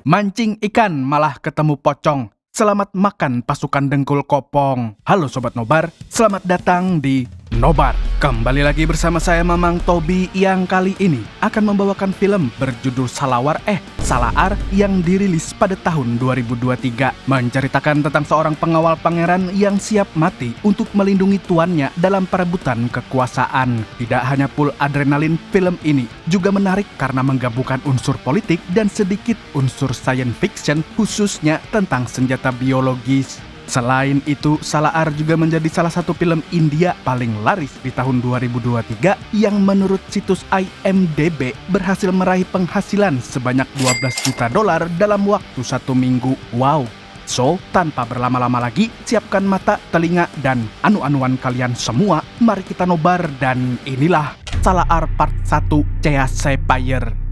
Mancing ikan malah ketemu pocong. Selamat makan pasukan dengkul kopong. Halo Sobat Nobar, selamat datang di Nobar. Kembali lagi bersama saya Mamang Tobi yang kali ini akan membawakan film berjudul Salaar yang dirilis pada tahun 2023. Menceritakan tentang seorang pengawal pangeran yang siap mati untuk melindungi tuannya dalam perebutan kekuasaan. Tidak hanya full adrenalin, film ini juga menarik karena menggabungkan unsur politik dan sedikit unsur science fiction, khususnya tentang senjata biologis. Selain itu, Salaar juga menjadi salah satu film India paling laris di tahun 2023 yang menurut situs IMDb berhasil meraih penghasilan sebanyak $12 juta dalam waktu 1 minggu. Wow! So, tanpa berlama-lama lagi, siapkan mata, telinga, dan anu-anuan kalian semua. Mari kita nobar dan inilah Salaar Part 1 Chase Fire.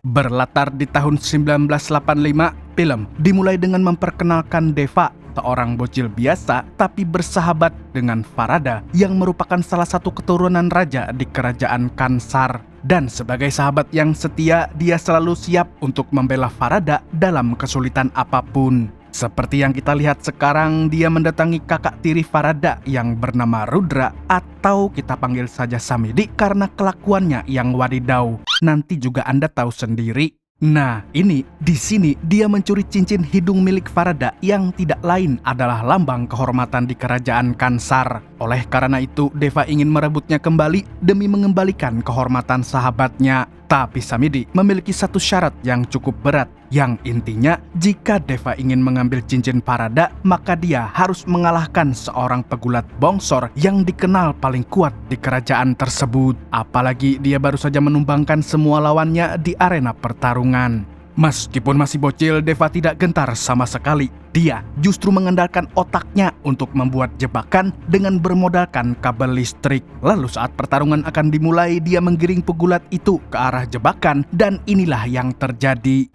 Berlatar di tahun 1985, film dimulai dengan memperkenalkan Deva, seorang bocil biasa tapi bersahabat dengan Farada yang merupakan salah satu keturunan raja di kerajaan Kansar. Dan sebagai sahabat yang setia, dia selalu siap untuk membela Farada dalam kesulitan apapun. Seperti yang kita lihat sekarang, dia mendatangi kakak tiri Farada yang bernama Rudra, atau kita panggil saja Samidi karena kelakuannya yang wadidau. Nanti juga Anda tahu sendiri. Nah, di sini dia mencuri cincin hidung milik Farada yang tidak lain adalah lambang kehormatan di kerajaan Kansar. Oleh karena itu, Deva ingin merebutnya kembali demi mengembalikan kehormatan sahabatnya. Tapi Samidi memiliki satu syarat yang cukup berat, yang intinya jika Deva ingin mengambil cincin Farada, maka dia harus mengalahkan seorang pegulat bongsor yang dikenal paling kuat di kerajaan tersebut. Apalagi dia baru saja menumbangkan semua lawannya di arena pertarungan. Meskipun masih bocil, Deva tidak gentar sama sekali. Dia justru mengandalkan otaknya untuk membuat jebakan dengan bermodalkan kabel listrik. Lalu saat pertarungan akan dimulai, dia menggiring pegulat itu ke arah jebakan dan inilah yang terjadi.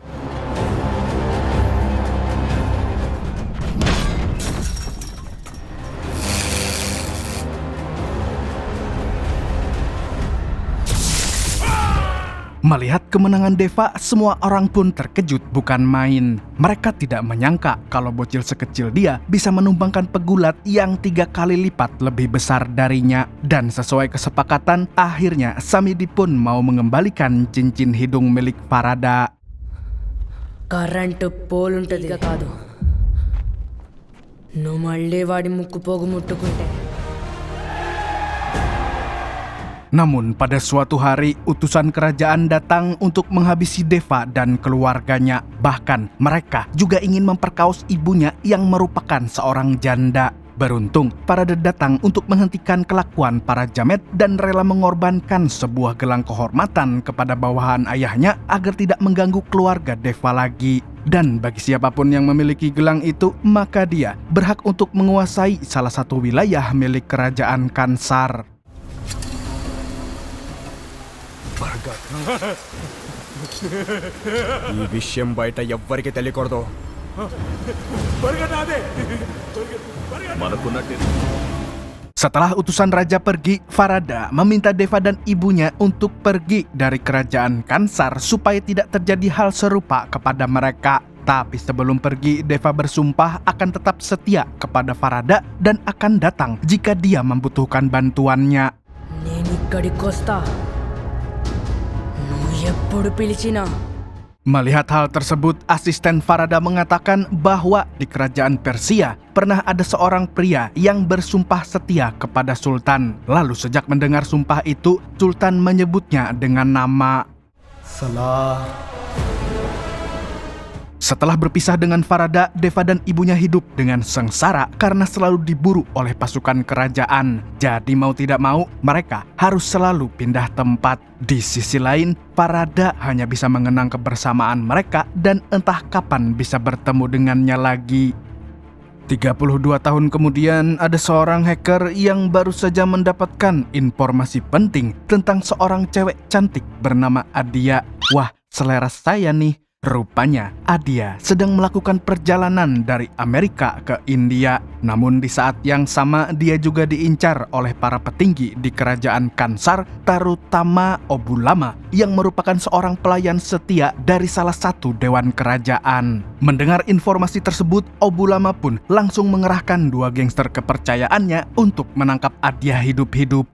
Melihat kemenangan Deva, semua orang pun terkejut bukan main. Mereka tidak menyangka kalau bocil sekecil dia bisa menumbangkan pegulat yang 3 kali lipat lebih besar darinya. Dan sesuai kesepakatan, akhirnya Samidi pun mau mengembalikan cincin hidung milik Farada. Current పోలుంటది కాదు, నువ్వు మళ్ళీ వాడి ముక్కు పోగు ముట్టుకుంటే. Namun pada suatu hari, utusan kerajaan datang untuk menghabisi Deva dan keluarganya. Bahkan mereka juga ingin memperkaos ibunya yang merupakan seorang janda. Beruntung, Farada datang untuk menghentikan kelakuan para jamet dan rela mengorbankan sebuah gelang kehormatan kepada bawahan ayahnya agar tidak mengganggu keluarga Deva lagi. Dan bagi siapapun yang memiliki gelang itu, maka dia berhak untuk menguasai salah satu wilayah milik kerajaan Kansar. ఈ విషయం బయట ఎవ్వరికి తెలియకూడదు. Setelah utusan raja pergi, Farada meminta Deva dan ibunya untuk pergi dari kerajaan Kansar supaya tidak terjadi hal serupa kepada mereka. Tapi sebelum pergi, Deva bersumpah akan tetap setia kepada Farada dan akan datang jika dia membutuhkan bantuannya. నేను ఇక్కడికి వస్తా, నువ్వు ఎప్పుడు పిలిచినా. Melihat hal tersebut, asisten Farada mengatakan bahwa di kerajaan Persia pernah ada seorang pria yang bersumpah setia kepada Sultan. Lalu sejak mendengar sumpah itu, Sultan menyebutnya dengan nama Salaar. Setelah berpisah dengan Farada, Deva dan ibunya hidup dengan sengsara karena selalu diburu oleh pasukan kerajaan. Jadi mau tidak mau, mereka harus selalu pindah tempat. Di sisi lain, Farada hanya bisa mengenang kebersamaan mereka dan entah kapan bisa bertemu dengannya lagi. 32 tahun kemudian, ada seorang hacker yang baru saja mendapatkan informasi penting tentang seorang cewek cantik bernama Adia. Wah, selera saya nih. Rupanya, Adia sedang melakukan perjalanan dari Amerika ke India. Namun di saat yang sama dia juga diincar oleh para petinggi di kerajaan Kansar, terutama Obulama yang merupakan seorang pelayan setia dari salah satu dewan kerajaan. Mendengar informasi tersebut, Obulama pun langsung mengerahkan 2 gangster kepercayaannya untuk menangkap Adia hidup-hidup.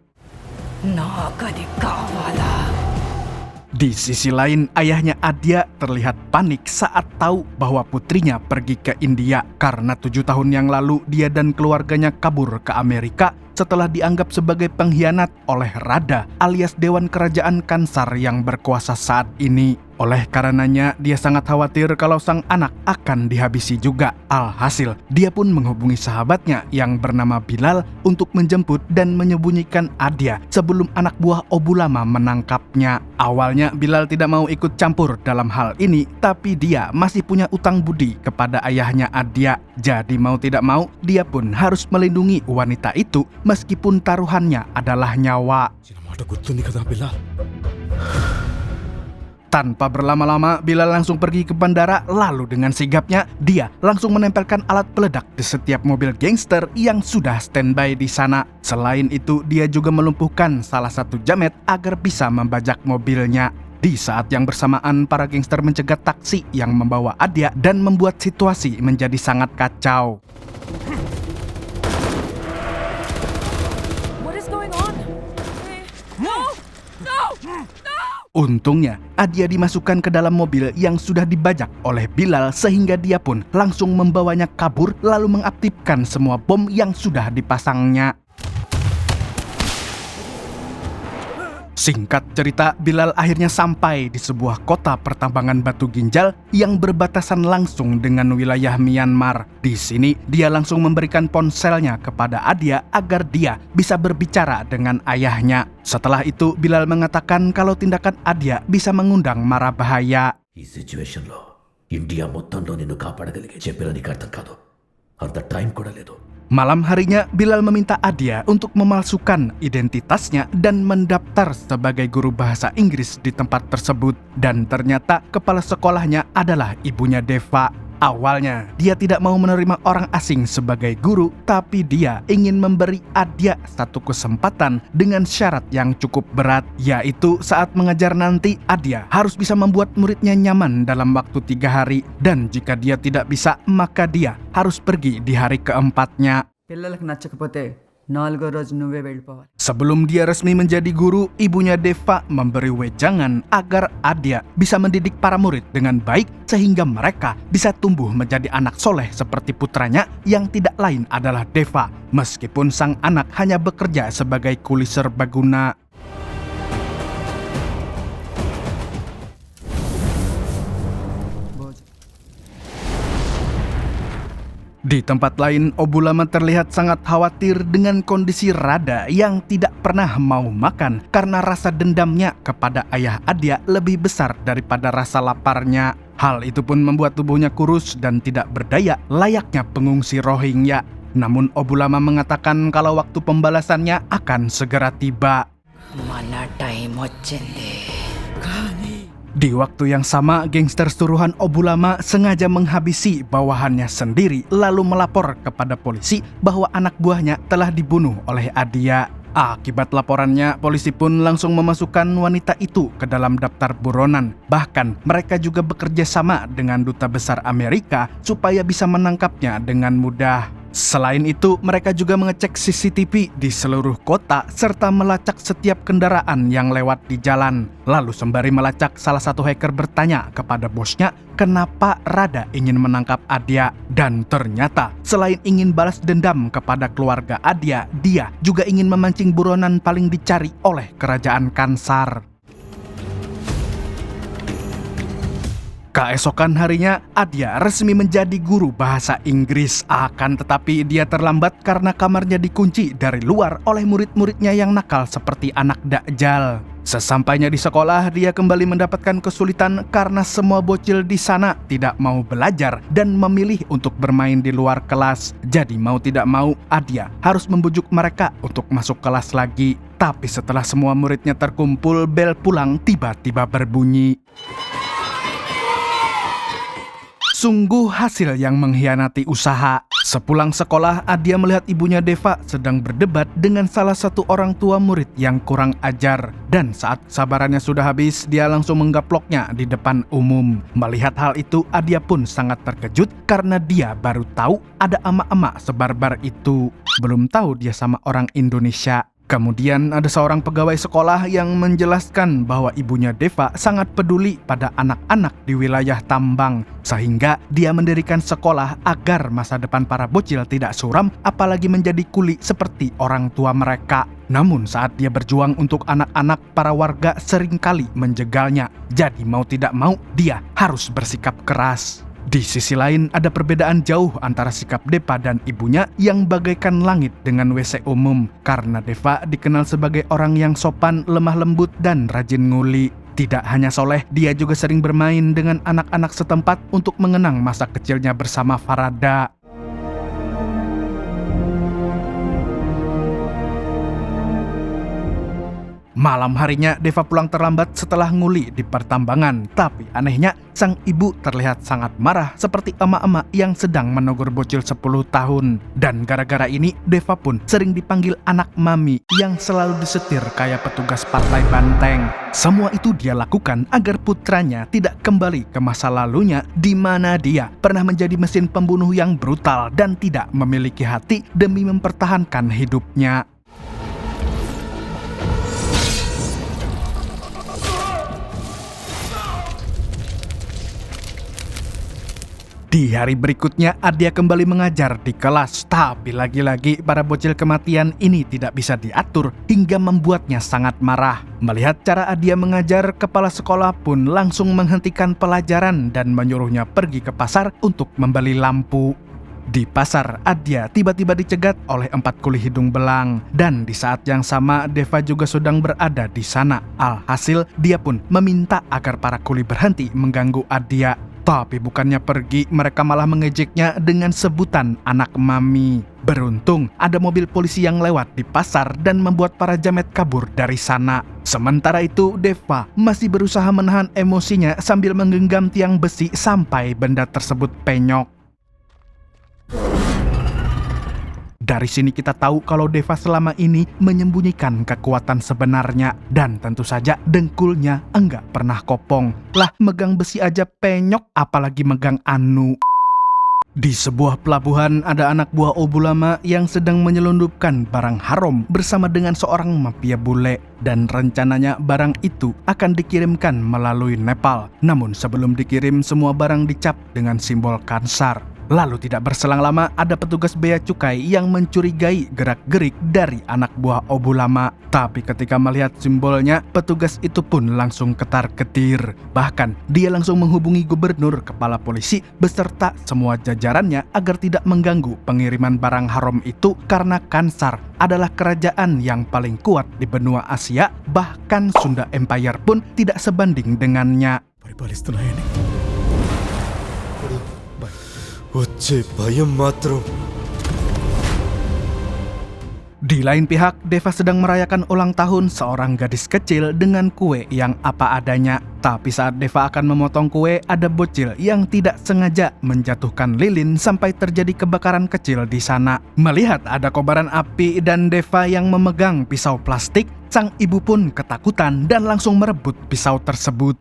Di sisi lain, ayahnya Adia terlihat panik saat tahu bahwa putrinya pergi ke India karena 7 tahun yang lalu dia dan keluarganya kabur ke Amerika setelah dianggap sebagai pengkhianat oleh Rada alias Dewan Kerajaan Kansar yang berkuasa saat ini. Oleh karenanya, dia sangat khawatir kalau sang anak akan dihabisi juga. Alhasil, dia pun menghubungi sahabatnya yang bernama Bilal untuk menjemput dan menyembunyikan Adia sebelum anak buah Obulama menangkapnya. Awalnya, Bilal tidak mau ikut campur dalam hal ini, tapi dia masih punya utang budi kepada ayahnya Adia. Jadi mau tidak mau, dia pun harus melindungi wanita itu meskipun taruhannya adalah nyawa. Tanpa berlama-lama, Bilal langsung pergi ke bandara, lalu dengan sigapnya, dia langsung menempelkan alat peledak di setiap mobil gangster yang sudah standby di sana. Selain itu, dia juga melumpuhkan salah satu jamet agar bisa membajak mobilnya. Di saat yang bersamaan, para gangster mencegat taksi yang membawa Adia dan membuat situasi menjadi sangat kacau. Untungnya, Adia dimasukkan ke dalam mobil yang sudah dibajak oleh Bilal sehingga dia pun langsung membawanya kabur lalu mengaktifkan semua bom yang sudah dipasangnya. Singkat cerita, Bilal akhirnya sampai di sebuah kota pertambangan batu ginjal yang berbatasan langsung dengan wilayah Myanmar. Di sini, dia langsung memberikan ponselnya kepada Adia agar dia bisa berbicara dengan ayahnya. Setelah itu, Bilal mengatakan kalau tindakan Adia bisa mengundang mara bahaya. ఈ సిచ్యువేషన్లో ఇండియా మొత్తంలో నిన్ను కాపాడగలిగే చెప్పిన నీకు అర్థం కాదు. అంత టైం కూడా లేదు. Malam harinya, Bilal meminta Adia untuk memalsukan identitasnya dan mendaftar sebagai guru bahasa Inggris di tempat tersebut. Dan ternyata kepala sekolahnya adalah ibunya Deva. Awalnya, dia tidak mau menerima orang asing sebagai guru, tapi dia ingin memberi Adia satu kesempatan dengan syarat yang cukup berat, yaitu saat mengajar nanti, Adia harus bisa membuat muridnya nyaman dalam waktu 3 hari, dan jika dia tidak bisa, maka dia harus pergi di hari keempatnya. పిల్లలకు నచ్చకపోతే 4వ రోజు నువ్వే వెళ్ళిపోవాలి. Sebelum dia resmi menjadi guru, ibunya Deva memberi wejangan agar Adia bisa mendidik para murid dengan baik sehingga mereka bisa tumbuh menjadi anak soleh seperti putranya yang tidak lain adalah Deva, meskipun sang anak hanya bekerja sebagai kuli serbaguna. Di tempat lain, Obulama terlihat sangat khawatir dengan kondisi Rada yang tidak pernah mau makan karena rasa dendamnya kepada ayah Adia lebih besar daripada rasa laparnya. Hal itu pun membuat tubuhnya kurus dan tidak berdaya layaknya pengungsi Rohingya. Namun Obulama mengatakan kalau waktu pembalasannya akan segera tiba. మన టైం వచ్చింది. Di waktu yang sama, gangster suruhan Obulama sengaja menghabisi bawahannya sendiri lalu melapor kepada polisi bahwa anak buahnya telah dibunuh oleh Adia. Akibat laporannya, polisi pun langsung memasukkan wanita itu ke dalam daftar buronan. Bahkan mereka juga bekerja sama dengan Duta Besar Amerika supaya bisa menangkapnya dengan mudah. Selain itu, mereka juga mengecek CCTV di seluruh kota serta melacak setiap kendaraan yang lewat di jalan. Lalu sembari melacak, salah satu hacker bertanya kepada bosnya kenapa Rada ingin menangkap Adia. Dan ternyata, selain ingin balas dendam kepada keluarga Adia, dia juga ingin memancing buronan paling dicari oleh kerajaan Kansar. Keesokan harinya, Adia resmi menjadi guru bahasa Inggris. Akan tetapi dia terlambat karena kamarnya dikunci dari luar oleh murid-muridnya yang nakal seperti anak Dajjal. Sesampainya di sekolah, dia kembali mendapatkan kesulitan karena semua bocil di sana tidak mau belajar dan memilih untuk bermain di luar kelas. Jadi mau tidak mau, Adia harus membujuk mereka untuk masuk kelas lagi. Tapi setelah semua muridnya terkumpul, bel pulang tiba-tiba berbunyi. Sungguh hasil yang mengkhianati usaha. Sepulang sekolah, Adia melihat ibunya Deva sedang berdebat dengan salah satu orang tua murid yang kurang ajar. Dan saat kesabarannya sudah habis, dia langsung menggaploknya di depan umum. Melihat hal itu, Adia pun sangat terkejut karena dia baru tahu ada emak-emak sebarbar itu. Belum tahu dia sama orang Indonesia. Kemudian ada seorang pegawai sekolah yang menjelaskan bahwa ibunya Deva sangat peduli pada anak-anak di wilayah tambang, sehingga dia mendirikan sekolah agar masa depan para bocil tidak suram, apalagi menjadi kuli seperti orang tua mereka. Namun saat dia berjuang untuk anak-anak, para warga seringkali menjegalnya. Jadi mau tidak mau, dia harus bersikap keras. Di sisi lain, ada perbedaan jauh antara sikap Deva dan ibunya yang bagaikan langit dengan WC umum. Karena Deva dikenal sebagai orang yang sopan, lemah lembut, dan rajin nguli. Tidak hanya soleh, dia juga sering bermain dengan anak-anak setempat untuk mengenang masa kecilnya bersama Farada. Malam harinya, Deva pulang terlambat setelah nguli di pertambangan. Tapi anehnya, sang ibu terlihat sangat marah seperti emak-emak yang sedang menegur bocil 10 tahun. Dan gara-gara ini, Deva pun sering dipanggil anak mami yang selalu disetir kayak petugas partai banteng. Semua itu dia lakukan agar putranya tidak kembali ke masa lalunya di mana dia pernah menjadi mesin pembunuh yang brutal dan tidak memiliki hati demi mempertahankan hidupnya. Di hari berikutnya, Adia kembali mengajar di kelas, tapi lagi-lagi para bocil kematian ini tidak bisa diatur hingga membuatnya sangat marah. Melihat cara Adia mengajar, kepala sekolah pun langsung menghentikan pelajaran dan menyuruhnya pergi ke pasar untuk membeli lampu. Di pasar, Adia tiba-tiba dicegat oleh 4 kuli hidung belang. Dan di saat yang sama, Deva juga sedang berada di sana. Alhasil, dia pun meminta agar para kuli berhenti mengganggu Adia. Tapi bukannya pergi, mereka malah mengejeknya dengan sebutan anak mami. Beruntung, ada mobil polisi yang lewat di pasar dan membuat para jamet kabur dari sana. Sementara itu, Deva masih berusaha menahan emosinya sambil menggenggam tiang besi sampai benda tersebut penyok. Dari sini kita tahu kalau Deva selama ini menyembunyikan kekuatan sebenarnya. Dan tentu saja dengkulnya enggak pernah kopong. Lah megang besi aja penyok, apalagi megang anu. Di sebuah pelabuhan ada anak buah Obulama yang sedang menyelundupkan barang haram bersama dengan seorang mafia bule. Dan rencananya barang itu akan dikirimkan melalui Nepal. Namun sebelum dikirim, semua barang dicap dengan simbol Kansar. Lalu tidak berselang lama ada petugas bea cukai yang mencurigai gerak-gerik dari anak buah Obulama. Tapi ketika melihat simbolnya, petugas itu pun langsung ketar-ketir. Bahkan dia langsung menghubungi gubernur, kepala polisi, beserta semua jajarannya agar tidak mengganggu pengiriman barang haram itu karena Kansar adalah kerajaan yang paling kuat di benua Asia. Bahkan Sunda Empire pun tidak sebanding dengannya. పరిపాలిస్తున్న ఆయన్ని వచ్చే భయం మాత్రం. Di lain pihak, Deva sedang merayakan ulang tahun seorang gadis kecil dengan kue yang apa adanya. Tapi saat Deva akan memotong kue, ada bocil yang tidak sengaja menjatuhkan lilin sampai terjadi kebakaran kecil di sana. Melihat ada kobaran api dan Deva yang memegang pisau plastik, sang ibu pun ketakutan dan langsung merebut pisau tersebut.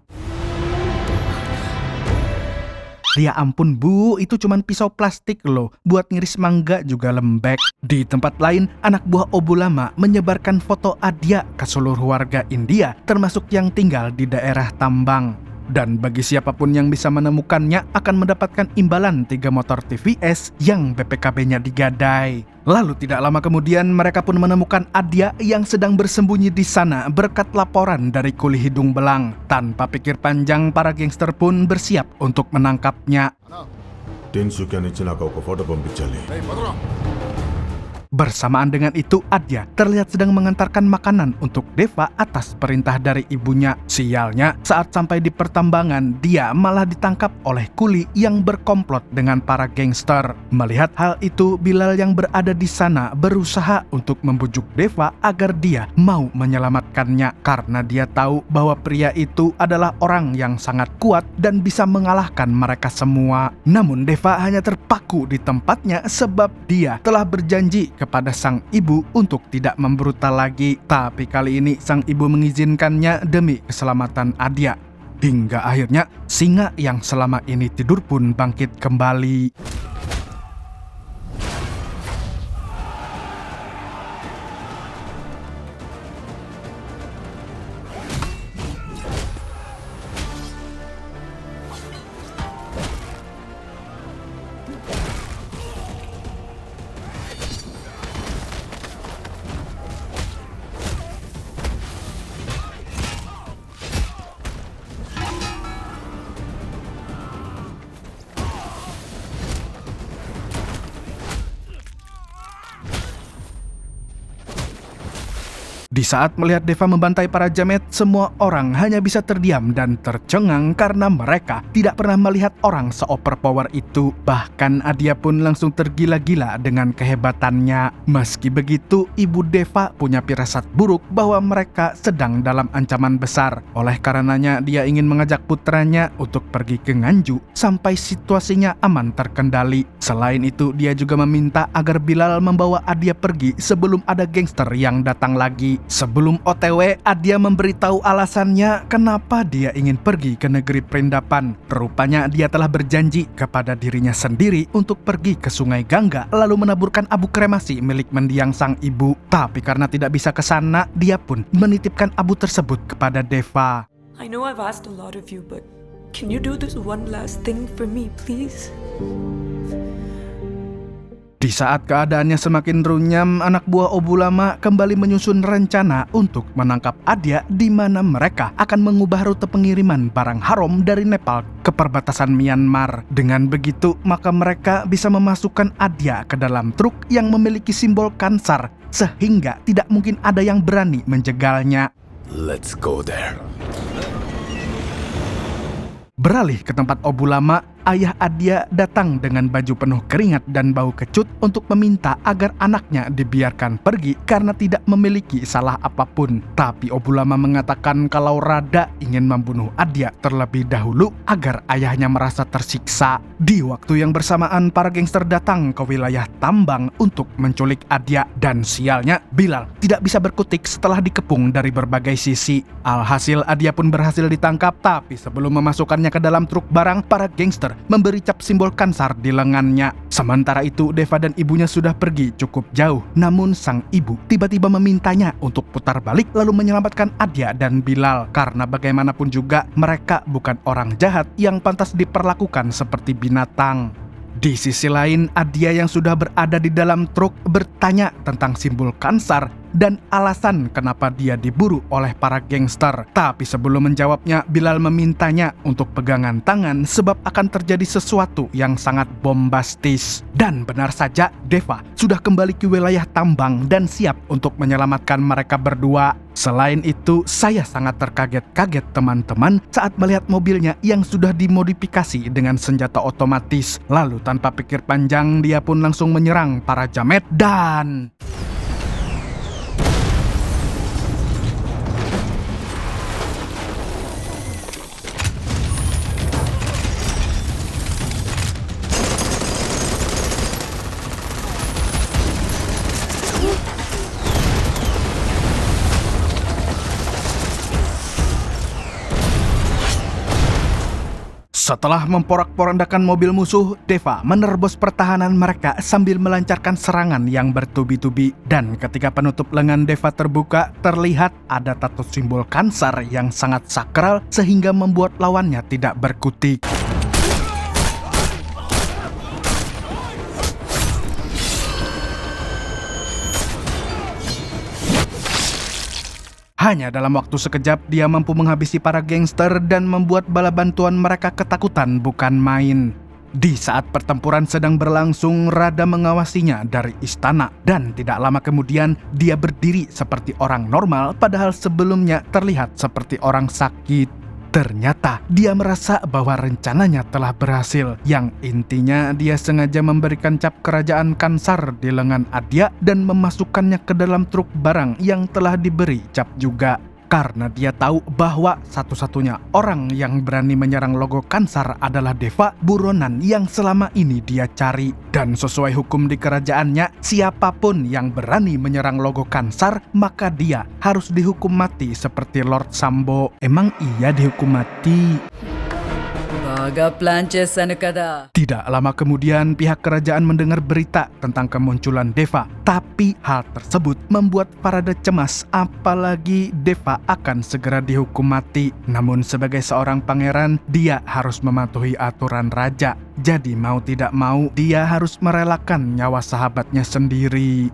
Ya ampun bu, itu cuman pisau plastik loh. Buat ngiris mangga juga lembek. Di tempat lain, anak buah Obulama menyebarkan foto Adia ke seluruh warga India, termasuk yang tinggal di daerah tambang. Dan bagi siapapun yang bisa menemukannya akan mendapatkan imbalan 3 motor TVS yang BPKB-nya digadai. Lalu tidak lama kemudian mereka pun menemukan Adia yang sedang bersembunyi di sana berkat laporan dari kuli hidung belang. Tanpa pikir panjang, para gangster pun bersiap untuk menangkapnya. Bersamaan dengan itu, Adya terlihat sedang mengantarkan makanan untuk Deva atas perintah dari ibunya. Sialnya, saat sampai di pertambangan, dia malah ditangkap oleh kuli yang berkomplot dengan para gangster. Melihat hal itu, Bilal yang berada di sana berusaha untuk membujuk Deva agar dia mau menyelamatkannya karena dia tahu bahwa pria itu adalah orang yang sangat kuat dan bisa mengalahkan mereka semua. Namun Deva hanya terpaku di tempatnya sebab dia telah berjanji kepada sang ibu untuk tidak membrutal lagi. Tapi kali ini sang ibu mengizinkannya demi keselamatan Adya. Hingga akhirnya singa yang selama ini tidur pun bangkit kembali. Di saat melihat Deva membantai para jamet, semua orang hanya bisa terdiam dan tercengang karena mereka tidak pernah melihat orang se-overpower itu. Bahkan Adya pun langsung tergila-gila dengan kehebatannya. Meski begitu, ibu Deva punya firasat buruk bahwa mereka sedang dalam ancaman besar. Oleh karenanya, dia ingin mengajak putranya untuk pergi ke Nganju sampai situasinya aman terkendali. Selain itu, dia juga meminta agar Bilal membawa Adya pergi sebelum ada gangster yang datang lagi. Sebelum OTW, Adya memberitahu alasannya kenapa dia ingin pergi ke negeri perindapan. Rupanya dia telah berjanji kepada dirinya sendiri untuk pergi ke Sungai Gangga lalu menaburkan abu kremasi milik mendiang sang ibu. Tapi karena tidak bisa ke sana, dia pun menitipkan abu tersebut kepada Deva. I know I've asked a lot of you, but can you do this one last thing for me, please? Di saat keadaannya semakin runyam, anak buah Obulama kembali menyusun rencana untuk menangkap Adya di mana mereka akan mengubah rute pengiriman barang haram dari Nepal ke perbatasan Myanmar. Dengan begitu, maka mereka bisa memasukkan Adya ke dalam truk yang memiliki simbol Kansar sehingga tidak mungkin ada yang berani menjegalnya. Let's go there. Beralih ke tempat Obulama, ayah Adya datang dengan baju penuh keringat dan bau kecut untuk meminta agar anaknya dibiarkan pergi karena tidak memiliki salah apapun. Tapi Obulama mengatakan kalau Rada ingin membunuh Adya terlebih dahulu agar ayahnya merasa tersiksa. Di waktu yang bersamaan, para gangster datang ke wilayah tambang untuk menculik Adya dan sialnya Bilal tidak bisa berkutik setelah dikepung dari berbagai sisi. Alhasil Adya pun berhasil ditangkap, tapi sebelum memasukkannya ke dalam truk barang, para gangster memberi cap simbol Kansar di lengannya. Sementara itu, Deva dan ibunya sudah pergi cukup jauh. Namun sang ibu tiba-tiba memintanya untuk putar balik lalu menyelamatkan Adya dan Bilal. Karena bagaimanapun juga mereka bukan orang jahat yang pantas diperlakukan seperti binatang. Di sisi lain, Adya yang sudah berada di dalam truk bertanya tentang simbol Kansar dan alasan kenapa dia diburu oleh para gangster. Tapi sebelum menjawabnya, Bilal memintanya untuk pegangan tangan sebab akan terjadi sesuatu yang sangat bombastis. Dan benar saja, Deva sudah kembali ke wilayah tambang dan siap untuk menyelamatkan mereka berdua. Selain itu, saya sangat terkaget-kaget teman-teman saat melihat mobilnya yang sudah dimodifikasi dengan senjata otomatis. Lalu tanpa pikir panjang, dia pun langsung menyerang para jamet dan... Setelah memporak-porandakan mobil musuh, Deva menerobos pertahanan mereka sambil melancarkan serangan yang bertubi-tubi. Dan ketika penutup lengan Deva terbuka, terlihat ada tato simbol Kansar yang sangat sakral sehingga membuat lawannya tidak berkutik. Hanya dalam waktu sekejap, dia mampu menghabisi para gangster dan membuat bala bantuan mereka ketakutan bukan main. Di saat pertempuran sedang berlangsung, Rada mengawasinya dari istana dan tidak lama kemudian dia berdiri seperti orang normal padahal sebelumnya terlihat seperti orang sakit. Ternyata dia merasa bahwa rencananya telah berhasil, yang intinya dia sengaja memberikan cap kerajaan Kansar di lengan Adya dan memasukkannya ke dalam truk barang yang telah diberi cap juga. Karena dia tahu bahwa satu-satunya orang yang berani menyerang logo Kansar adalah Deva, buronan yang selama ini dia cari. Dan sesuai hukum di kerajaannya, siapapun yang berani menyerang logo Kansar, maka dia harus dihukum mati seperti Lord Sambo. Emang iya dihukum mati? Baga plan చేశాను కదా. Tidak lama kemudian pihak kerajaan mendengar berita tentang kemunculan Deva. Tapi hal tersebut membuat Farada cemas, apalagi Deva akan segera dihukum mati. Namun sebagai seorang pangeran, dia harus mematuhi aturan raja. Jadi mau tidak mau, dia harus merelakan nyawa sahabatnya sendiri.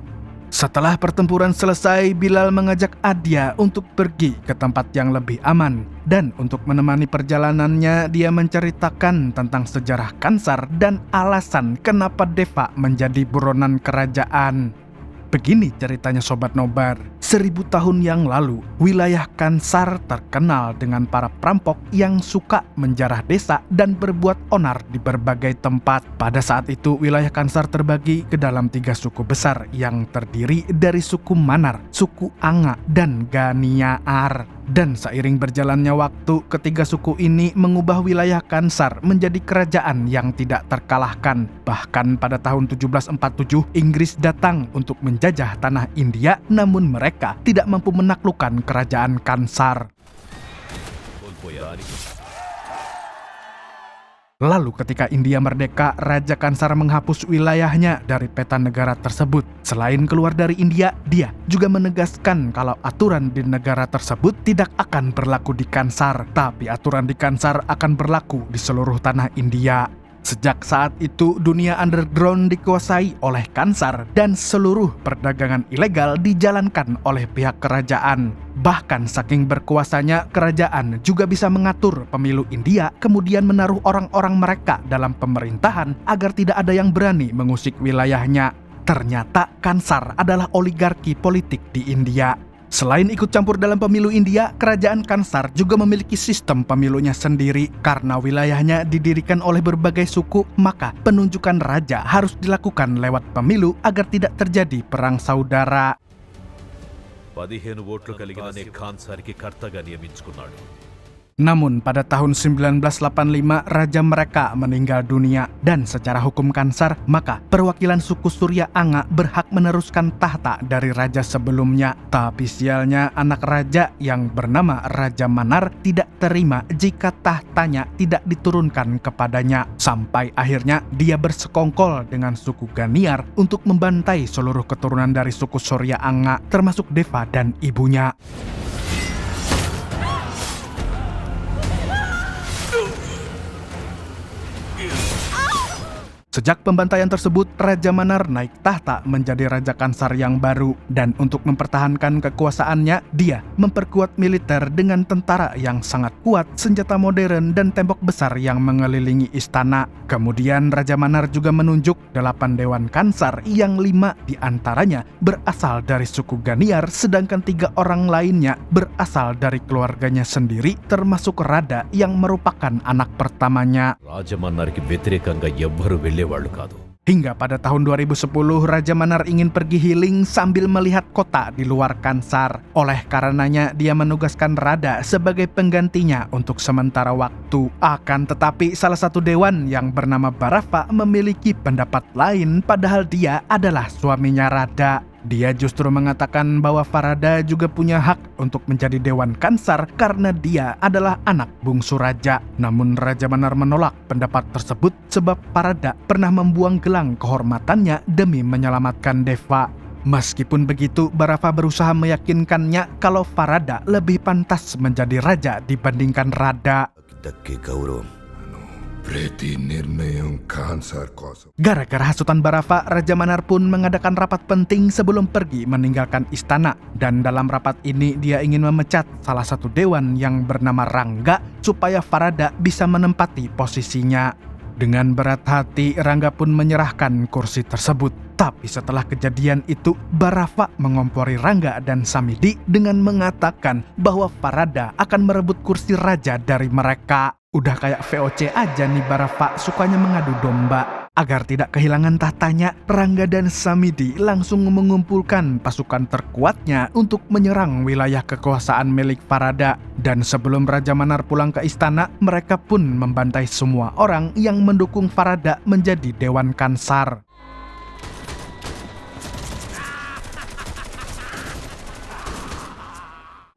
Setelah pertempuran selesai, Bilal mengajak Adya untuk pergi ke tempat yang lebih aman. Dan untuk menemani perjalanannya, dia menceritakan tentang sejarah Kansar dan alasan kenapa Deva menjadi buronan kerajaan. Begini ceritanya Sobat Nobar. 1000 tahun yang lalu, wilayah Kansar terkenal dengan para perampok yang suka menjarah desa dan berbuat onar di berbagai tempat. Pada saat itu, wilayah Kansar terbagi ke dalam 3 suku besar yang terdiri dari suku Manar, suku Anga, dan Ganiaar. Dan seiring berjalannya waktu, ketiga suku ini mengubah wilayah Kansar menjadi kerajaan yang tidak terkalahkan. Bahkan pada tahun 1747, Inggris datang untuk menjajah tanah India, namun mereka tidak mampu menaklukkan kerajaan Kansar. Lalu ketika India merdeka, Raja Kansar menghapus wilayahnya dari peta negara tersebut. Selain keluar dari India, dia juga menegaskan kalau aturan di negara tersebut tidak akan berlaku di Kansar, tapi aturan di Kansar akan berlaku di seluruh tanah India. Sejak saat itu, dunia underground dikuasai oleh Kansar dan seluruh perdagangan ilegal dijalankan oleh pihak kerajaan. Bahkan saking berkuasanya, kerajaan juga bisa mengatur pemilu India, kemudian menaruh orang-orang mereka dalam pemerintahan agar tidak ada yang berani mengusik wilayahnya. Ternyata Kansar adalah oligarki politik di India. Selain ikut campur dalam pemilu India, kerajaan Kansar juga memiliki sistem pemilunya sendiri. Karena wilayahnya didirikan oleh berbagai suku, maka penunjukan raja harus dilakukan lewat pemilu agar tidak terjadi perang saudara. 15 ఓట్లు కలిగిన ఖాన్సార్కి కర్తగా నియమించుకున్నాడు. Namun pada tahun 1985 raja mereka meninggal dunia dan secara hukum Kansar maka perwakilan suku Surya Anga berhak meneruskan tahta dari raja sebelumnya. Tapi sialnya anak raja yang bernama Raja Manar tidak terima jika tahtanya tidak diturunkan kepadanya. Sampai akhirnya dia bersekongkol dengan suku Ganiar untuk membantai seluruh keturunan dari suku Surya Anga termasuk Deva dan ibunya. Sejak pembantaian tersebut, Raja Manar naik tahta menjadi Raja Kansar yang baru. Dan untuk mempertahankan kekuasaannya, dia memperkuat militer dengan tentara yang sangat kuat, senjata modern, dan tembok besar yang mengelilingi istana. Kemudian Raja Manar juga menunjuk 8 dewan Kansar yang 5 diantaranya berasal dari suku Ganiar, sedangkan 3 orang lainnya berasal dari keluarganya sendiri, termasuk Rada yang merupakan anak pertamanya. రాజమన్నారికి వ్యతిరేకంగా ఎవ్వరూ వెళ్ళేవాళ్ళు కాదు. Hingga pada tahun 2010, Raja Manar ingin pergi healing sambil melihat kota di luar Kansar. Oleh karenanya, dia menugaskan Rada sebagai penggantinya untuk sementara waktu. Akan tetapi, salah satu dewan yang bernama Barafa memiliki pendapat lain, padahal dia adalah suaminya Rada. Dia justru mengatakan bahwa Farada juga punya hak untuk menjadi Dewan Kansar karena dia adalah anak bungsu raja. Namun Raja Manar menolak pendapat tersebut sebab Farada pernah membuang gelang kehormatannya demi menyelamatkan Deva. Meskipun begitu, Barafa berusaha meyakinkannya kalau Farada lebih pantas menjadi raja dibandingkan Rada. Gara-gara hasutan Barafa, Raja Manar pun mengadakan rapat penting sebelum pergi meninggalkan istana. Dan dalam rapat ini dia ingin memecat salah satu dewan yang bernama Rangga supaya Farada bisa menempati posisinya. Dengan berat hati, Rangga pun menyerahkan kursi tersebut. Tapi setelah kejadian itu, Barafa mengompori Rangga dan Samidi dengan mengatakan bahwa Farada akan merebut kursi raja dari mereka. Udah kayak VOC aja nih Barafa sukanya mengadu domba. Agar tidak kehilangan tahtanya, Rangga dan Samidi langsung mengumpulkan pasukan terkuatnya untuk menyerang wilayah kekuasaan milik Farada. Dan sebelum Raja Manar pulang ke istana, mereka pun membantai semua orang yang mendukung Farada menjadi Dewan Kansar.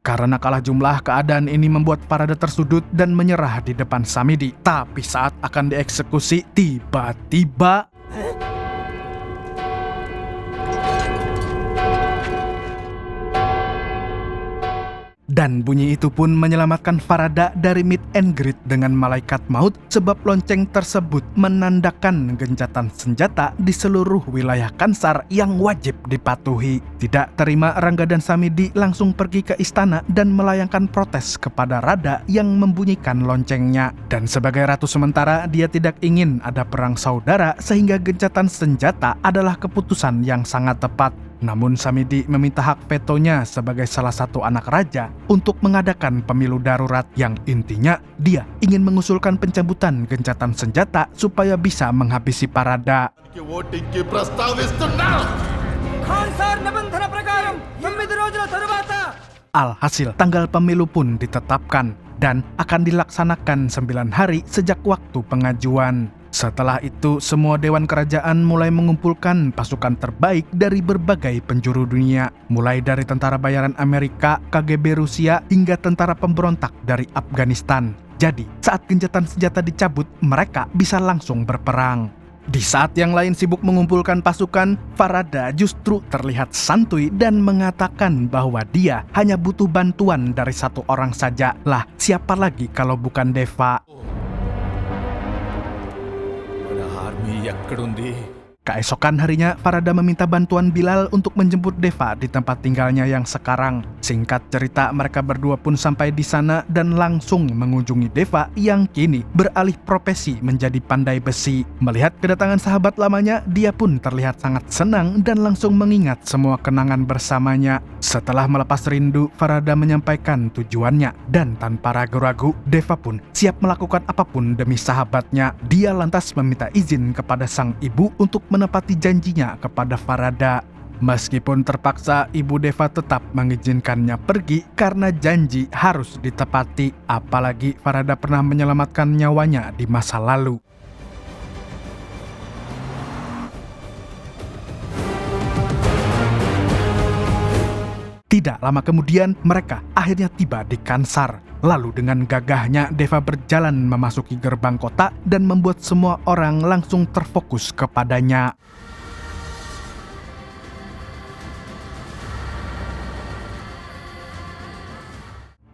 Karena kalah jumlah, keadaan ini membuat Farada tersudut dan menyerah di depan Samidi. Tapi saat akan dieksekusi, tiba-tiba dan bunyi itu pun menyelamatkan Farada dari meet and greet dengan malaikat maut, sebab lonceng tersebut menandakan gencatan senjata di seluruh wilayah Kansar yang wajib dipatuhi. Tidak terima, Rangga dan Samidi langsung pergi ke istana dan melayangkan protes kepada Rada yang membunyikan loncengnya. Dan sebagai ratu sementara, dia tidak ingin ada perang saudara sehingga gencatan senjata adalah keputusan yang sangat tepat. Namun Samidi meminta hak vetonya sebagai salah satu anak raja untuk mengadakan pemilu darurat yang intinya dia ingin mengusulkan pencabutan gencatan senjata supaya bisa menghabisi Farada. Alhasil tanggal pemilu pun ditetapkan dan akan dilaksanakan 9 hari sejak waktu pengajuan. Setelah itu, semua dewan kerajaan mulai mengumpulkan pasukan terbaik dari berbagai penjuru dunia, mulai dari tentara bayaran Amerika, KGB Rusia, hingga tentara pemberontak dari Afghanistan. Jadi, saat gencatan senjata dicabut, mereka bisa langsung berperang. Di saat yang lain sibuk mengumpulkan pasukan, Farada justru terlihat santuy dan mengatakan bahwa dia hanya butuh bantuan dari satu orang saja. Lah, siapa lagi kalau bukan Deva? Keesokan harinya, Farada meminta bantuan Bilal untuk menjemput Deva di tempat tinggalnya yang sekarang. Singkat cerita, mereka berdua pun sampai di sana dan langsung mengunjungi Deva yang kini beralih profesi menjadi pandai besi. Melihat kedatangan sahabat lamanya, dia pun terlihat sangat senang dan langsung mengingat semua kenangan bersamanya. Setelah melepas rindu, Farada menyampaikan tujuannya dan tanpa ragu-ragu, Deva pun siap melakukan apapun demi sahabatnya. Dia lantas meminta izin kepada sang ibu untuk menepati janjinya kepada Farada. Meskipun terpaksa, ibu Deva tetap mengizinkannya pergi karena janji harus ditepati. Apalagi Farada pernah menyelamatkan nyawanya di masa lalu. Tidak lama kemudian, mereka akhirnya tiba di Kansar. Lalu dengan gagahnya, Deva berjalan memasuki gerbang kota dan membuat semua orang langsung terfokus kepadanya.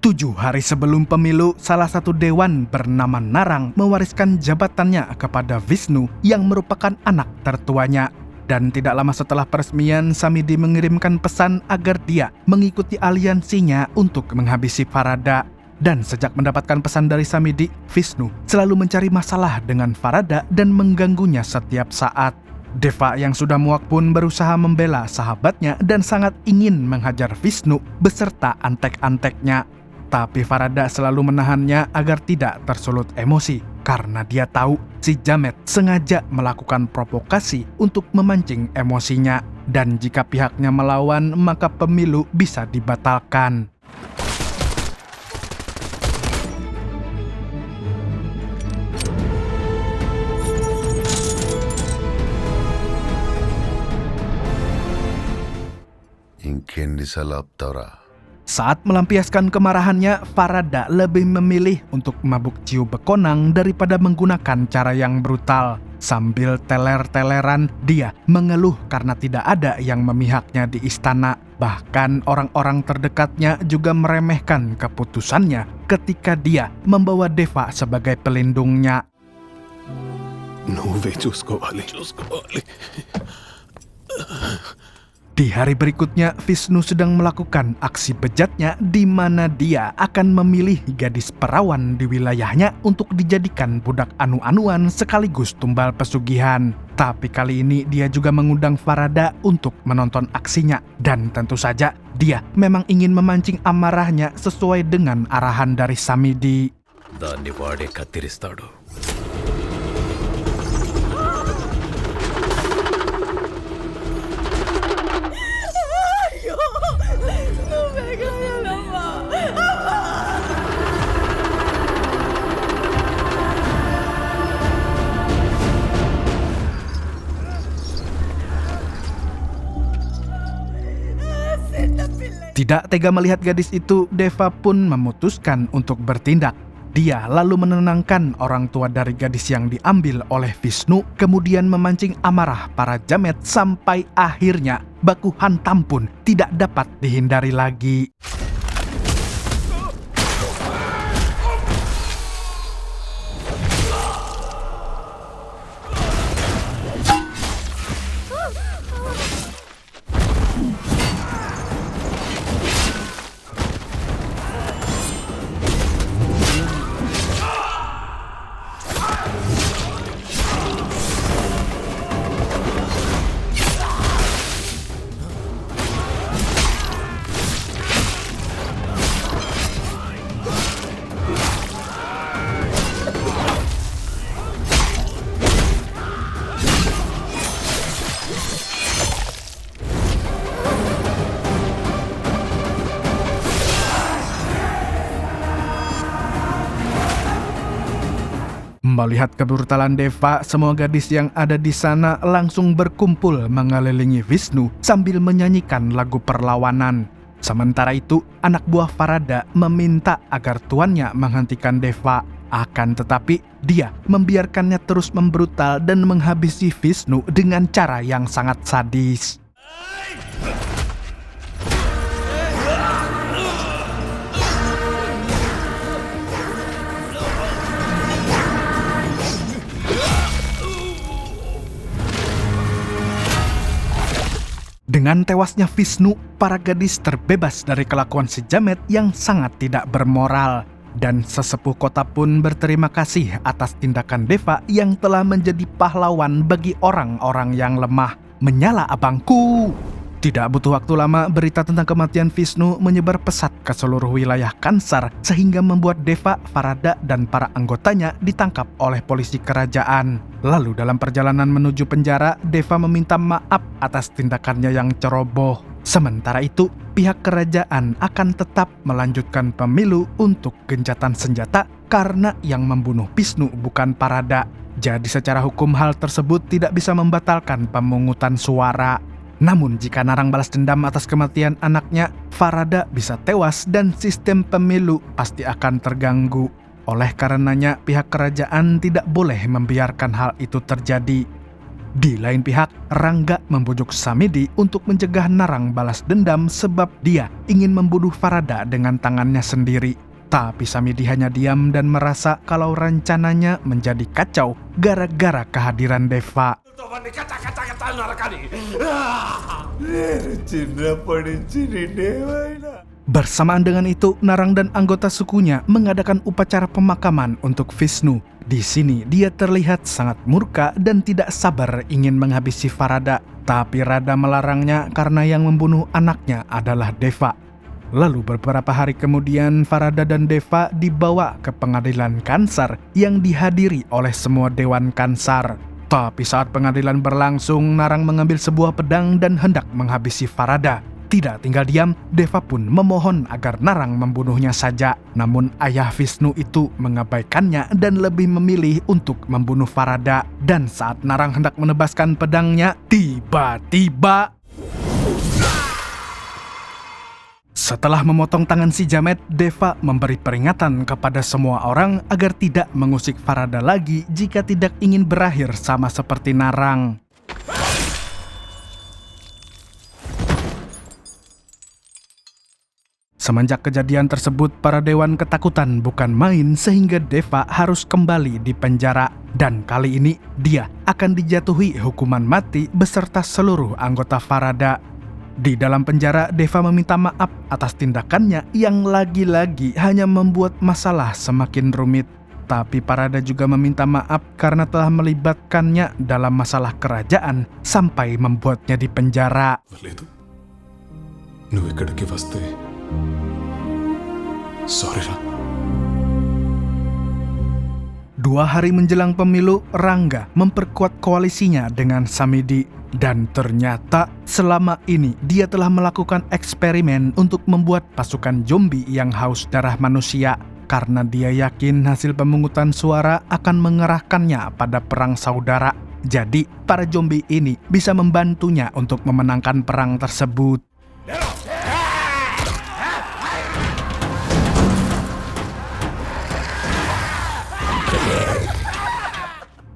Tujuh hari sebelum pemilu, salah satu dewan bernama Narang mewariskan jabatannya kepada Vishnu yang merupakan anak tertuanya. Dan tidak lama setelah peresmian, Samidi mengirimkan pesan agar dia mengikuti aliansinya untuk menghabisi Farada. Dan sejak mendapatkan pesan dari Samidi, Vishnu selalu mencari masalah dengan Farada dan mengganggunya setiap saat. Deva yang sudah muak pun berusaha membela sahabatnya dan sangat ingin menghajar Vishnu beserta antek-anteknya. Tapi Farada selalu menahannya agar tidak tersulut emosi, karena dia tahu si Jamet sengaja melakukan provokasi untuk memancing emosinya. Dan jika pihaknya melawan, maka pemilu bisa dibatalkan. Saat melampiaskan kemarahannya, Farada lebih memilih untuk mabuk ciu bekonang daripada menggunakan cara yang brutal. Sambil teler-teleran, dia mengeluh karena tidak ada yang memihaknya di istana. Bahkan orang-orang terdekatnya juga meremehkan keputusannya ketika dia membawa Deva sebagai pelindungnya. Di hari berikutnya, Vishnu sedang melakukan aksi bejatnya di mana dia akan memilih gadis perawan di wilayahnya untuk dijadikan budak anu-anuan sekaligus tumbal pesugihan. Tapi kali ini dia juga mengundang Farada untuk menonton aksinya. Dan tentu saja, dia memang ingin memancing amarahnya sesuai dengan arahan dari Samidi. దాన్ని వాడే కత్తిరిస్తాడు. Tidak tega melihat gadis itu, Deva pun memutuskan untuk bertindak. Dia lalu menenangkan orang tua dari gadis yang diambil oleh Vishnu, kemudian memancing amarah para jamet sampai akhirnya baku hantam pun tidak dapat dihindari lagi. Melihat kebrutalan Deva, semua gadis yang ada di sana langsung berkumpul mengelilingi Vishnu sambil menyanyikan lagu perlawanan. Sementara itu, anak buah Farada meminta agar tuannya menghentikan Deva. Akan tetapi, dia membiarkannya terus membrutal dan menghabisi Vishnu dengan cara yang sangat sadis. Dengan tewasnya Vishnu, para gadis terbebas dari kelakuan si jamet yang sangat tidak bermoral. Dan sesepuh kota pun berterima kasih atas tindakan Deva yang telah menjadi pahlawan bagi orang-orang yang lemah. Menyala abangku! Tidak butuh waktu lama, berita tentang kematian Vishnu menyebar pesat ke seluruh wilayah Kansar sehingga membuat Deva, Farada, dan para anggotanya ditangkap oleh polisi kerajaan. Lalu dalam perjalanan menuju penjara, Deva meminta maaf atas tindakannya yang ceroboh. Sementara itu, pihak kerajaan akan tetap melanjutkan pemilu untuk gencatan senjata karena yang membunuh Vishnu bukan Farada. Jadi secara hukum hal tersebut tidak bisa membatalkan pemungutan suara. Namun jika Narang balas dendam atas kematian anaknya, Farada bisa tewas dan sistem pemilu pasti akan terganggu. Oleh karenanya pihak kerajaan tidak boleh membiarkan hal itu terjadi. Di lain pihak, Rangga membujuk Samidi untuk mencegah Narang balas dendam sebab dia ingin membunuh Farada dengan tangannya sendiri. Tapi Samidi hanya diam dan merasa kalau rencananya menjadi kacau gara-gara kehadiran Deva. Bersamaan dengan itu, Narang dan anggota sukunya mengadakan upacara pemakaman untuk Vishnu. Di sini dia terlihat sangat murka dan tidak sabar ingin menghabisi Farada. Tapi Rada melarangnya karena yang membunuh anaknya adalah Deva. Lalu beberapa hari kemudian Farada dan Deva dibawa ke pengadilan Kansar yang dihadiri oleh semua dewan Kansar. Tapi saat pengadilan berlangsung, Narang mengambil sebuah pedang dan hendak menghabisi Farada. Tidak tinggal diam, Deva pun memohon agar Narang membunuhnya saja. Namun ayah Vishnu itu mengabaikannya dan lebih memilih untuk membunuh Farada. Dan saat Narang hendak menebaskan pedangnya, tiba-tiba setelah memotong tangan si jamet, Deva memberi peringatan kepada semua orang agar tidak mengusik Farada lagi jika tidak ingin berakhir sama seperti Narang. Semenjak kejadian tersebut, para dewan ketakutan bukan main sehingga Deva harus kembali di penjara. Dan kali ini dia akan dijatuhi hukuman mati beserta seluruh anggota Farada. Di dalam penjara, Deva meminta maaf atas tindakannya yang lagi-lagi hanya membuat masalah semakin rumit. Tapi Farada juga meminta maaf karena telah melibatkannya dalam masalah kerajaan sampai membuatnya dipenjara. లేదు నువ్వు ఇక్కడికి వస్తే సారీ రా 2 hari menjelang pemilu, Rangga memperkuat koalisinya dengan Samidi. Dan ternyata selama ini dia telah melakukan eksperimen untuk membuat pasukan zombie yang haus darah manusia. Karena dia yakin hasil pemungutan suara akan mengerahkannya pada perang saudara. Jadi para zombie ini bisa membantunya untuk memenangkan perang tersebut.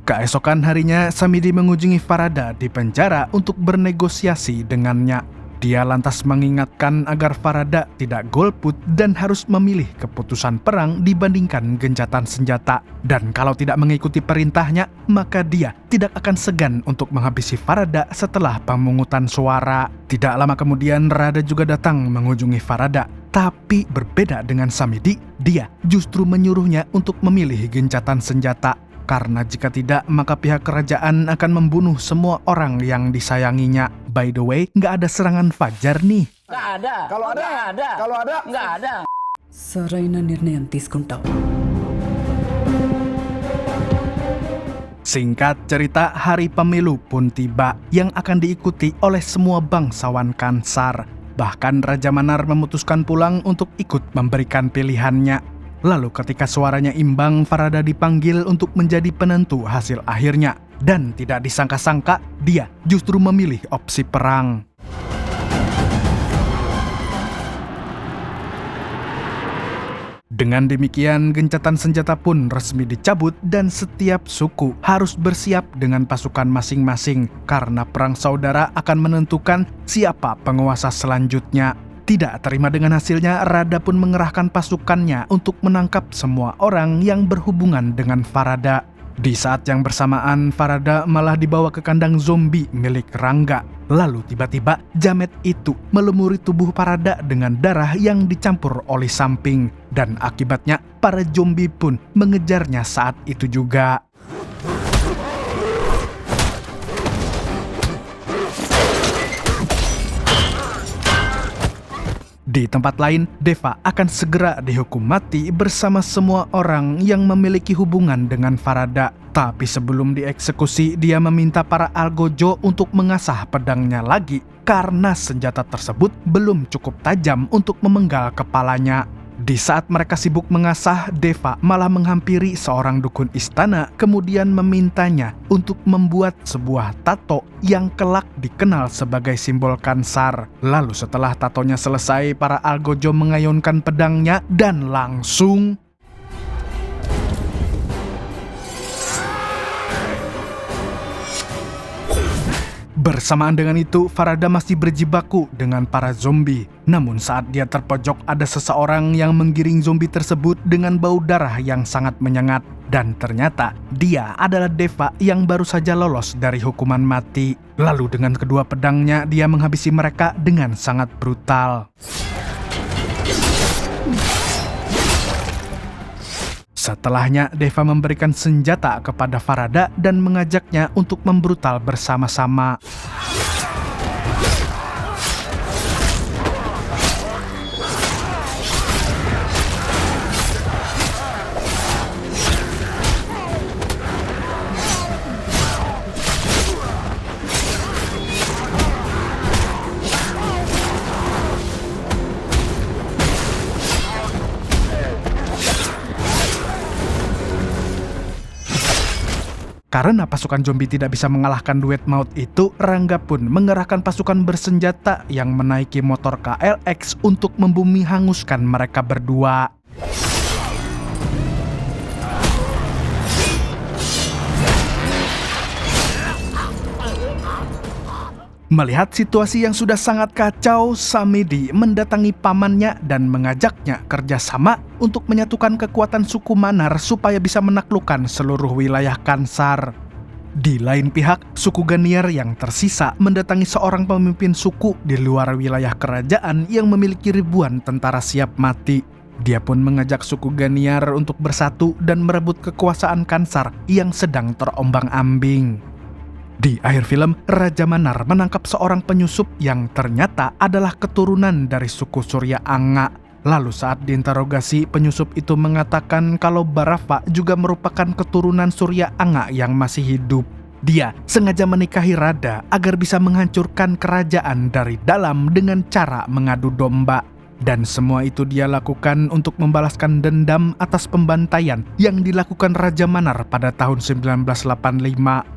Keesokan harinya, Samidi mengunjungi Farada di penjara untuk bernegosiasi dengannya. Dia lantas mengingatkan agar Farada tidak golput dan harus memilih keputusan perang dibandingkan gencatan senjata. Dan kalau tidak mengikuti perintahnya, maka dia tidak akan segan untuk menghabisi Farada setelah pemungutan suara. Tidak lama kemudian, Rada juga datang mengunjungi Farada. Tapi berbeda dengan Samidi, dia justru menyuruhnya untuk memilih gencatan senjata. Karena jika tidak, maka pihak kerajaan akan membunuh semua orang yang disayanginya. By the way, nggak ada serangan fajar nih. సరైన నిర్ణయం తీసుకుంటావు. Singkat cerita, hari pemilu pun tiba yang akan diikuti oleh semua bangsawan Kansar. Bahkan Raja Manar memutuskan pulang untuk ikut memberikan pilihannya. Lalu ketika suaranya imbang, Farada dipanggil untuk menjadi penentu hasil akhirnya. Dan tidak disangka-sangka, dia justru memilih opsi perang. Dengan demikian, gencatan senjata pun resmi dicabut dan setiap suku harus bersiap dengan pasukan masing-masing karena perang saudara akan menentukan siapa penguasa selanjutnya. Tidak terima dengan hasilnya, Rada pun mengerahkan pasukannya untuk menangkap semua orang yang berhubungan dengan Farada. Di saat yang bersamaan, Farada malah dibawa ke kandang zombie milik Rangga. Lalu tiba-tiba jamet itu melumuri tubuh Farada dengan darah yang dicampur oli samping. Dan akibatnya para zombie pun mengejarnya saat itu juga. Di tempat lain, Deva akan segera dihukum mati bersama semua orang yang memiliki hubungan dengan Farada. Tapi sebelum dieksekusi, dia meminta para algojo untuk mengasah pedangnya lagi karena senjata tersebut belum cukup tajam untuk memenggal kepalanya. Di saat mereka sibuk mengasah, Deva malah menghampiri seorang dukun istana, kemudian memintanya untuk membuat sebuah tato yang kelak dikenal sebagai simbol Kansar. Lalu setelah tatonya selesai, para algojo mengayunkan pedangnya dan langsung bersamaan dengan itu, Farada masih berjibaku dengan para zombie. Namun saat dia terpojok, ada seseorang yang menggiring zombie tersebut dengan bau darah yang sangat menyengat. Dan ternyata dia adalah Deva yang baru saja lolos dari hukuman mati. Lalu dengan kedua pedangnya, dia menghabisi mereka dengan sangat brutal. Setelahnya, Deva memberikan senjata kepada Farada dan mengajaknya untuk membrutal bersama-sama. Karena pasukan zombie tidak bisa mengalahkan duet maut itu, Rangga pun mengerahkan pasukan bersenjata yang menaiki motor KLX untuk membumi hanguskan mereka berdua. Melihat situasi yang sudah sangat kacau, Samidi mendatangi pamannya dan mengajaknya kerjasama untuk menyatukan kekuatan suku Manar supaya bisa menaklukkan seluruh wilayah Kansar. Di lain pihak, suku Ganiar yang tersisa mendatangi seorang pemimpin suku di luar wilayah kerajaan yang memiliki ribuan tentara siap mati. Dia pun mengajak suku Ganiar untuk bersatu dan merebut kekuasaan Kansar yang sedang terombang-ambing. Di akhir film, Raja Manar menangkap seorang penyusup yang ternyata adalah keturunan dari suku Surya Anga. Lalu saat diinterogasi, penyusup itu mengatakan kalau Barafa juga merupakan keturunan Surya Anga yang masih hidup. Dia sengaja menikahi Radha agar bisa menghancurkan kerajaan dari dalam dengan cara mengadu domba. Dan semua itu dia lakukan untuk membalaskan dendam atas pembantaian yang dilakukan Raja Manar pada tahun 1985.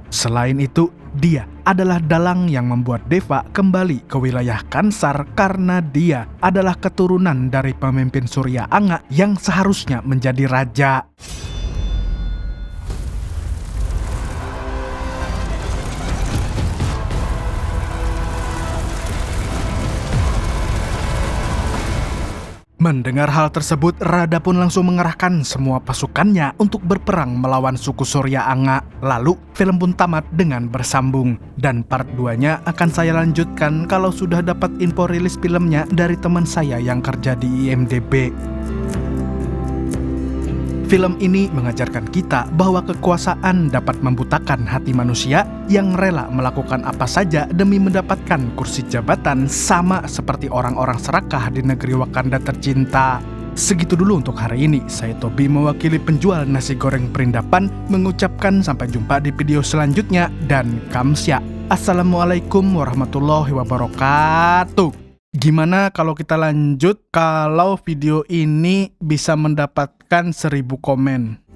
Selain itu, dia adalah dalang yang membuat Deva kembali ke wilayah Kansar karena dia adalah keturunan dari pemimpin Surya Anga yang seharusnya menjadi raja. Mendengar hal tersebut, Radha pun langsung mengerahkan semua pasukannya untuk berperang melawan suku Surya Anga. Lalu, film pun tamat dengan bersambung. Dan part 2-nya akan saya lanjutkan kalau sudah dapat info rilis filmnya dari teman saya yang kerja di IMDb. Film ini mengajarkan kita bahwa kekuasaan dapat membutakan hati manusia yang rela melakukan apa saja demi mendapatkan kursi jabatan, sama seperti orang-orang serakah di negeri Wakanda tercinta. Segitu dulu untuk hari ini. Saya Tobi mewakili penjual nasi goreng Perindapan mengucapkan sampai jumpa di video selanjutnya dan kamsya. Assalamualaikum warahmatullahi wabarakatuh. Gimana kalau kita lanjut kalau video ini bisa mendapatkan 1000 komen?